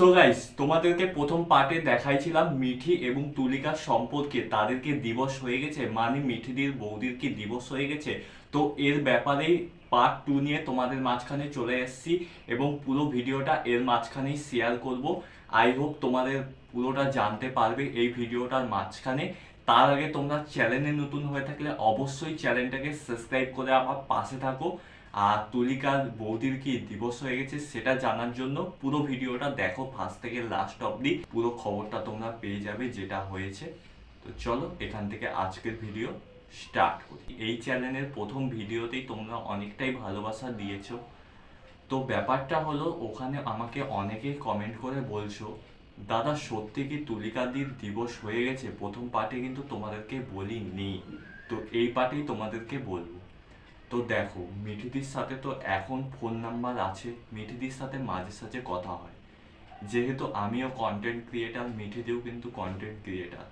So guys, তোমাদেরকে প্রথম পার্টে দেখাইছিলাম মিঠি এবং তুলিকার সম্পর্কে তাদেরকে দিবস হয়ে গেছে, মানে মিঠিদির বৌদির কি দিবস হয়ে গেছে। তো এর ব্যাপারেই পার্ট 2 নিয়ে তোমাদের মাঝখানে চলে এসেছি এবং পুরো ভিডিওটা এর মাঝখানেই শেয়ার করব। আই হোপ তোমাদের পুরোটা জানতে পারবে এই ভিডিওটার মাঝখানে। তার আগে তোমরা চ্যানেলে নতুন হয়ে থাকলে অবশ্যই চ্যানেলটাকে সাবস্ক্রাইব করে আমার পাশে থাকো। আর তুলিকার বৌদির কি দিবস হয়ে গেছে সেটা জানার জন্য পুরো ভিডিওটা দেখো, ফার্স্ট থেকে লাস্ট অবধি পুরো খবরটা তোমরা পেয়ে যাবে যেটা হয়েছে। তো চলো এখান থেকে আজকের ভিডিও স্টার্ট করি। এই চ্যানেলের প্রথম ভিডিওতেই তোমরা অনেকটাই ভালোবাসা দিয়েছো। তো ব্যাপারটা হলো, ওখানে আমাকে অনেকেই কমেন্ট করে বলছো, দাদা সত্যি কি তুলিকাদির দিবস হয়ে গেছে? প্রথম পার্টে কিন্তু তোমাদেরকে বলিনি, তো এই পার্টেই তোমাদেরকে বলবো। তো দেখো, মিঠিদির সাথে তো এখন ফোন নাম্বার আছে, মিঠিদির সাথে মাঝে সাঝে কথা হয়। যেহেতু আমিও কন্টেন্ট ক্রিয়েটার, মিঠিদিও কিন্তু কন্টেন্ট ক্রিয়েটার।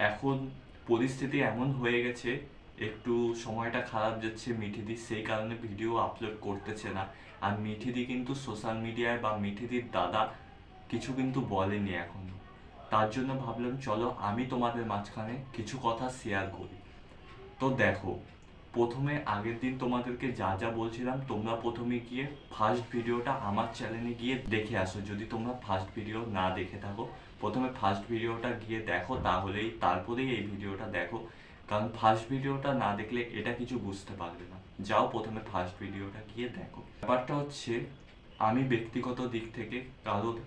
এখন পরিস্থিতি এমন হয়ে গেছে, একটু সময়টা খারাপ যাচ্ছে মিঠিদির, সেই কারণে ভিডিও আপলোড করতেছে না। আর মিঠিদি কিন্তু সোশ্যাল মিডিয়ায় বা মিঠিদির দাদা কিছু কিন্তু বলেনি এখনো। তার জন্য ভাবলাম চলো আমি তোমাদের মাঝখানে কিছু কথা শেয়ার করি। তো দেখো, প্রথমে আগের দিন তোমাদেরকে যা যা বলছিলাম, তোমরা প্রথমে গিয়ে ফার্স্ট ভিডিওটা আমার চ্যানেলে গিয়ে দেখে আসো। যদি তোমরা ফার্স্ট ভিডিও না দেখে থাকো, প্রথমে ফার্স্ট ভিডিওটা গিয়ে দেখো, তারপরেই এই ভিডিওটা দেখো। কারণ ফার্স্ট ভিডিওটা না দেখলে এটা কিছু বুঝতে পারবে না। যাও প্রথমে ফার্স্ট ভিডিওটা গিয়ে দেখো। ব্যাপারটা হচ্ছে, আমি ব্যক্তিগত দিক থেকে কারোর,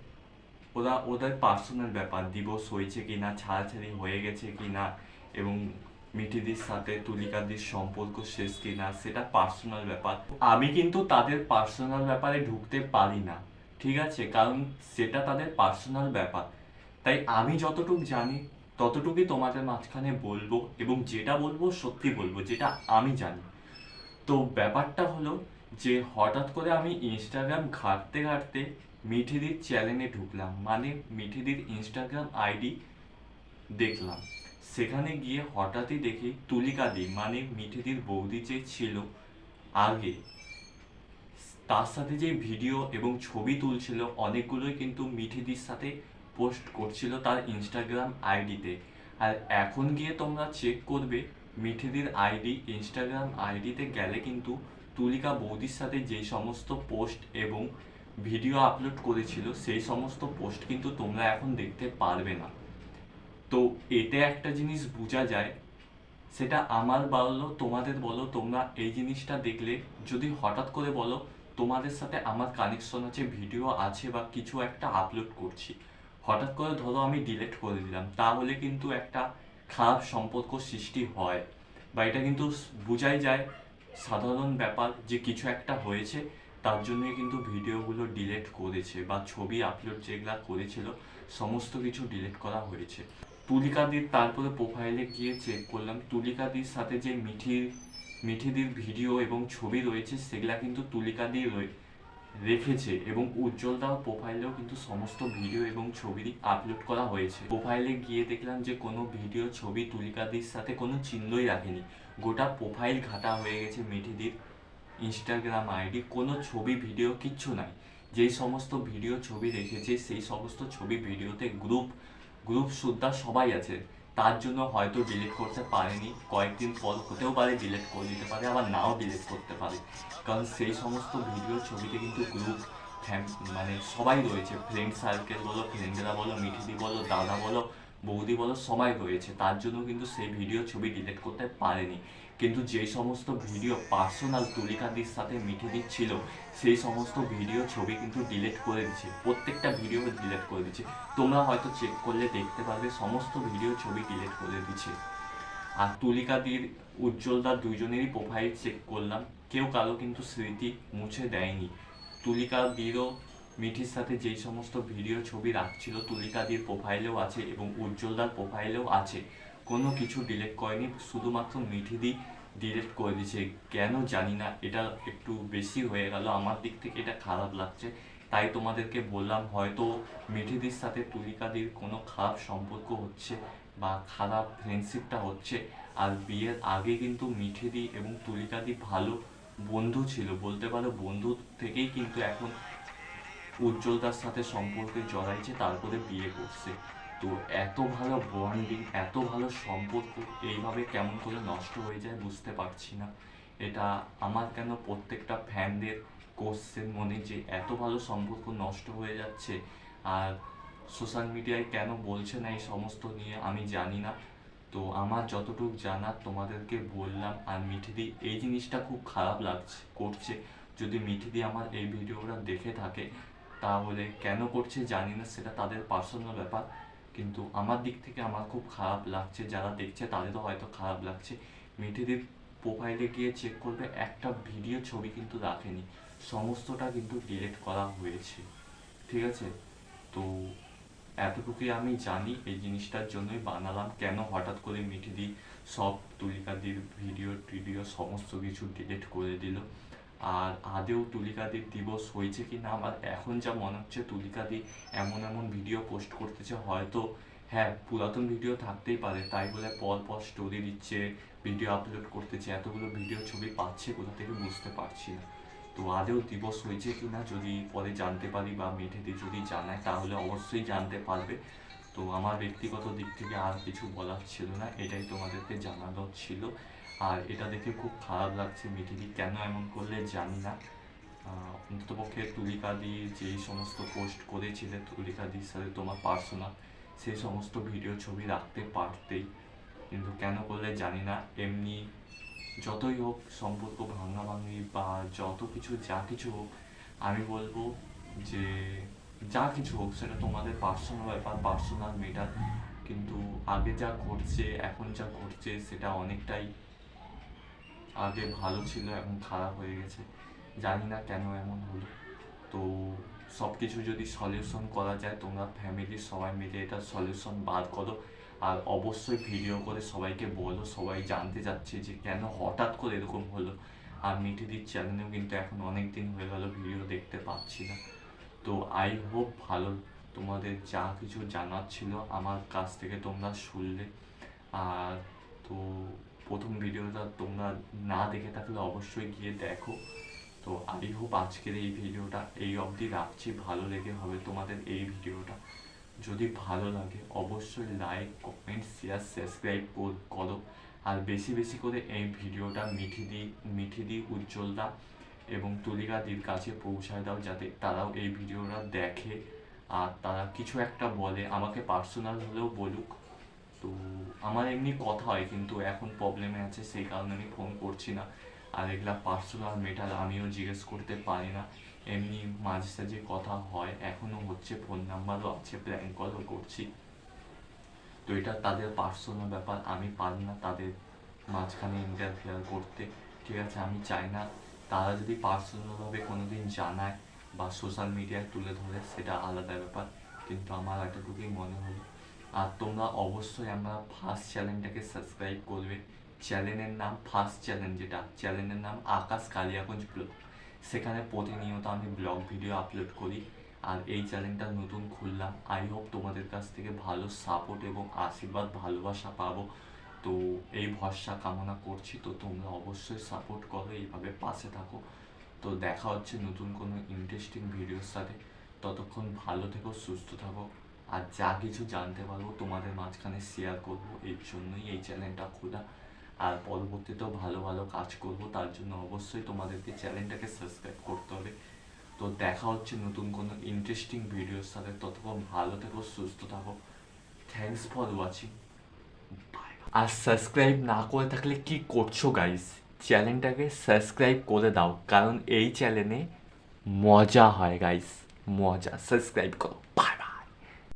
ওদের পার্সোনাল ব্যাপার, দিবস হয়েছে কিনা, ছাড়াছাড়ি হয়ে গেছে কিনা, এবং মিঠিদির সাথে তুলিকাদির সম্পর্ক শেষ কিনা, সেটা পার্সোনাল ব্যাপার। আমি কিন্তু তাদের পার্সোনাল ব্যাপারে ঢুকতে পারি না, ঠিক আছে? কারণ সেটা তাদের পার্সোনাল ব্যাপার। তাই আমি যতটুকু জানি ততটুকুই তোমাদের মাঝখানে বলবো, এবং যেটা বলবো সত্যি বলবো, যেটা আমি জানি। তো ব্যাপারটা হলো যে, হঠাৎ করে আমি ইনস্টাগ্রাম ঘাঁটতে ঘাঁটতে মিঠিদির চ্যানেলে ঢুকলাম, মানে মিঠিদির ইনস্টাগ্রাম আইডি দেখলাম। সেখানে গিয়ে হঠাৎই দেখি তুলিকাদি, মানে মিঠিদির বৌদি যে ছিল আগে, তার সাথে যে ভিডিও এবং ছবি তুলছিল অনেকগুলোই কিন্তু মিঠিদির সাথে পোস্ট করছিল তার ইনস্টাগ্রাম আইডিতে। আর এখন গিয়ে তোমরা চেক করবে, মিঠিদির আইডি, ইনস্টাগ্রাম আইডিতে গেলে কিন্তু তুলিকা বৌদির সাথে যেই সমস্ত পোস্ট এবং ভিডিও আপলোড করেছিল সেই সমস্ত পোস্ট কিন্তু তোমরা এখন দেখতে পারবে না। তো এতে একটা জিনিস বোঝা যায়, সেটা আমার বলো তোমাদের বলো, তোমরা এই জিনিসটা দেখলে যদি হঠাৎ করে বলো তোমাদের সাথে আমার কানেকশন আছে, ভিডিও আছে বা কিছু একটা আপলোড করছি, হঠাৎ করে ধরো আমি ডিলিট করে দিলাম, তাহলে কিন্তু একটা খারাপ সম্পর্ক সৃষ্টি হয়, বা এটা কিন্তু বোঝাই যায় সাধারণ ব্যাপার যে কিছু একটা হয়েছে, তার জন্যই কিন্তু ভিডিওগুলো ডিলিট করেছে বা ছবি আপলোড যেগুলা করেছিল সমস্ত কিছু ডিলিট করা হয়েছে। তুলিকাদির তারপরে প্রোফাইলে গিয়ে চেক করলাম, তুলিকাদির সাথে যে মিঠিদির ভিডিও এবং ছবি রয়েছে সেগুলা কিন্তু তুলিকাদি রেখেছে, এবং উজ্জ্বলদার প্রোফাইলেও কিন্তু সমস্ত ভিডিও এবং ছবি আপলোড করা হয়েছে। প্রোফাইলে গিয়ে দেখলাম যে কোনো ভিডিও ছবি তুলিকাদির সাথে কোনো চিহ্নই রাখেনি। গোটা প্রোফাইল ঘাটা হয়ে গেছে মিঠিদির ইনস্টাগ্রাম আইডি, কোনো ছবি ভিডিও কিচ্ছু নাই। যেই সমস্ত ভিডিও ছবি রেখেছে সেই সমস্ত ছবি ভিডিওতে গ্রুপ সুদ্ধা সবাই আছে। তার জন্য হয়তো ডিলিট করতে পারেনি, কয়েকদিন পর হতেও পারে ডিলিট করে দিতে পারে, আবার নাও ডিলিট করতে পারে। কারণ সেই সমস্ত ভিডিও ছবিতে কিন্তু গ্রুপ মানে সবাই রয়েছে, ফ্রেন্ড সার্কেল বলো, ফ্রেন্ডরা বলো, মিঠিদি বলো, দাদা বলো, বৌদি বলো, সবাই রয়েছে। তার জন্য কিন্তু সেই ভিডিও ছবি ডিলিট করতে পারেনি। কিন্তু যে সমস্ত ভিডিও পার্সোনাল তুলিকাদির সাথে মিঠিদির ছিল সেই সমস্ত ভিডিও ছবি কিন্তু ডিলিট করে দিচ্ছে, প্রত্যেকটা ভিডিও ডিলিট করে দিচ্ছে। তোমরা হয়তো চেক করলে দেখতে পারবে সমস্ত ভিডিও ছবি ডিলিট করে দিচ্ছে। আর তুলিকাদির, উজ্জ্বলদার দুইজনেরই প্রোফাইল চেক করলাম, কেউ কারো কিন্তু স্মৃতি মুছে দেয়নি। তুলিকাদিরও মিঠির সাথে যেই সমস্ত ভিডিও ছবি রাখছিল তুলিকাদির প্রোফাইলেও আছে এবং উজ্জ্বলদার প্রোফাইলেও আছে, কোনো কিছু ডিলিট করেনি, শুধুমাত্র মিঠিদি ডিলিট করে দিয়েছে। কেন জানি না, এটা একটু বেশি হয়ে গেল, আমার দিক থেকে এটা খারাপ লাগছে। তাই তোমাদেরকে বললাম, হয়তো মিঠিদির সাথে তুলিকাদির কোনো খারাপ সম্পর্ক হচ্ছে বা খারাপ ফ্রেন্ডশিপটা হচ্ছে। আর বিয়ের আগে কিন্তু মিঠিদি এবং তুলিকাদি ভালো বন্ধু ছিল, বলতে পারো বন্ধু থেকেই কিন্তু এখন উজ্জ্বলতার সাথে সম্পর্কে জড়াইছে, তারপরে বিয়ে করছে। তো এত ভালো বন্ডিং, এত ভালো সম্পর্ক এইভাবে কেমন করে নষ্ট হয়ে যায় বুঝতে পারছি না। এটা আমার কেন প্রত্যেকটা ফ্যানদের কোশ্চেন মনে যে এত ভালো সম্পর্ক নষ্ট হয়ে যাচ্ছে, আর সোশ্যাল মিডিয়ায় কেন বলছে না এই সমস্ত নিয়ে আমি জানি না। তো আমার যতটুকু জানা তোমাদেরকে বললাম। আর মিঠিদি এই জিনিসটা খুব খারাপ করছে। যদি মিঠিদি আমার এই ভিডিওটা দেখে থাকে তাহলে কেন করছে জানি না, সেটা তাদের পার্সোনাল ব্যাপার, কিন্তু আমার দিক থেকে আমার খুব খারাপ লাগছে। যারা দেখছে তাদেরও হয়তো খারাপ লাগছে। মিঠিদির প্রোফাইলে গিয়ে চেক করবে, একটা ভিডিও ছবি কিন্তু রাখেনি, সমস্তটা কিন্তু ডিলিট করা হয়েছে। ঠিক আছে, তো এতটুকুই আমি জানি, এই জিনিসটার জন্যই বানালাম। কেন হঠাৎ করে মিঠিদি সব তুলিকাদির ভিডিও সমস্ত কিছু ডিলিট করে দিল, আর আদেও তুলিকাদির দিবস হয়েছে কি না আমার এখন যা মনে হচ্ছে, তুলিকাদি এমন এমন ভিডিও পোস্ট করতেছে, হয়তো হ্যাঁ পুরাতন ভিডিও থাকতেই পারে, তাই বলে পর পর স্টোরি দিচ্ছে, ভিডিও আপলোড করতেছে, এতগুলো ভিডিও ছবি পাচ্ছে কোথা থেকে বুঝতে পারছি না। তো আদেও দিবস হয়েছে কি না যদি পরে জানতে পারি বা মিঠিদি যদি জানায় তাহলে অবশ্যই জানতে পারবে। তো আমার ব্যক্তিগত দিক থেকে আর কিছু বলার ছিল না, এটাই তোমাদেরকে জানানো ছিল। আর এটা দেখে খুব খারাপ লাগছে, মিঠিদি কেন এমন করলে জানি না। অন্ততপক্ষে তুলিকাদি যেই সমস্ত পোস্ট করেছিলে তুলিকাদির সাথে তোমার পার্সোনাল, সেই সমস্ত ভিডিও ছবি রাখতে পারতেই, কিন্তু কেন করলে জানি না। এমনি যতই হোক সম্পর্ক ভাঙাভাঙি বা যত কিছু যা কিছু হোক, আমি বলবো যে যা কিছু হোক সেটা তোমাদের পার্সোনাল ব্যাপার, পার্সোনাল ম্যাটার, কিন্তু আগে যা ঘটছে এখন যা ঘটছে সেটা অনেকটাই আগে ভালো ছিল, এখন খারাপ হয়ে গেছে। জানি না কেন এমন হলো। তো সব কিছু যদি সলিউশন করা যায়, তোমরা ফ্যামিলির সবাই মিলে এটা সলিউশন বার করো, আর অবশ্যই ভিডিও করে সবাইকে বলো, সবাই জানতে চাচ্ছে যে কেন হঠাৎ করে এরকম হলো। আর মিঠিদির চ্যানেলেও কিন্তু এখন অনেক দিন হয়ে গেল ভিডিও দেখতে পাচ্ছি না। তো আই হোপ ভালো, তোমাদের যা কিছু জানার ছিল আমার কাছ থেকে তোমরা শুনলে। আর তো প্রথম ভিডিওটা তোমরা না দেখে থাকলে অবশ্যই গিয়ে দেখো। তো আই হোপ আজকের এই ভিডিওটা এই অবধি রাখছি, ভালো লেগে হবে তোমাদের এই ভিডিওটা। যদি ভালো লাগে অবশ্যই লাইক কমেন্ট শেয়ার সাবস্ক্রাইব করো। আর বেশি বেশি করে এই ভিডিওটা মিঠিদি উজ্জ্বলদা এবং তুলিকাদির কাছে পৌঁছায় দাও, যাতে তারাও এই ভিডিওটা দেখে আর তারা কিছু একটা বলে, আমাকে পার্সোনাল হলেও বলুক। তো আমার এমনি কথা হয়, কিন্তু এখন প্রবলেমে আছে সেই কারণে আমি ফোন করছি না। আর এগুলা পার্সোনাল ম্যাটার আমিও জিজ্ঞেস করতে পারি না, এমনি মাঝে সাঝে কথা হয়, এখনও হচ্ছে, ফোন নাম্বারও আছে, প্র্যাঙ্ক কলও করছি। তো এটা তাদের পার্সোনাল ব্যাপার, আমি পারি না তাদের মাঝখানে ইন্টারফেয়ার করতে। ঠিক আছে, আমি চাই না। তারা যদি পার্সোনালভাবে কোনোদিন জানায় বা সোশ্যাল মিডিয়ায় তুলে ধরে সেটা আলাদা ব্যাপার, কিন্তু আমার এতটুকুই মনে হলো। আর তোমরা অবশ্যই আমরা ফার্স্ট চ্যানেলটাকে সাবস্ক্রাইব করবে। চ্যানেলের নাম ফার্স্ট চ্যানেল, যেটা চ্যানেলের নাম আকাশ কালিয়াগঞ্জ ব্লগ, সেখানে প্রতিনিয়ত আমি ব্লগ ভিডিও আপলোড করি। আর এই চ্যানেলটা নতুন খুললাম, আই হোপ তোমাদের কাছ থেকে ভালো সাপোর্ট এবং আশীর্বাদ ভালোবাসা পাবো। তো এই ভরসা কামনা করছি। তো তোমরা অবশ্যই সাপোর্ট করো, এইভাবে পাশে থাকো। তো দেখা হচ্ছে নতুন কোনো ইন্টারেস্টিং ভিডিওর সাথে। ততক্ষণ ভালো থেকো, সুস্থ থাকো। আর যা কিছু জানতে পারবো তোমাদের মাঝখানে শেয়ার করবো, এর জন্যই এই চ্যানেলটা খোলা। আর পরবর্তীতেও ভালো ভালো কাজ করব, তার জন্য অবশ্যই তোমাদেরকে চ্যানেলটাকে সাবস্ক্রাইব করতে হবে। তো দেখা হচ্ছে নতুন কোনো ইন্টারেস্টিং ভিডিওর সাথে। ততক্ষণ ভালো থেকো, সুস্থ থাকো। Thanks for watching, bye. আর সাবস্ক্রাইব না করে থাকলে কি করছো গাইস, চ্যানেলটাকে সাবস্ক্রাইব করে দাও, কারণ এই চ্যানেলে মজা হয় গাইস, মজা। সাবস্ক্রাইব করো, বাই।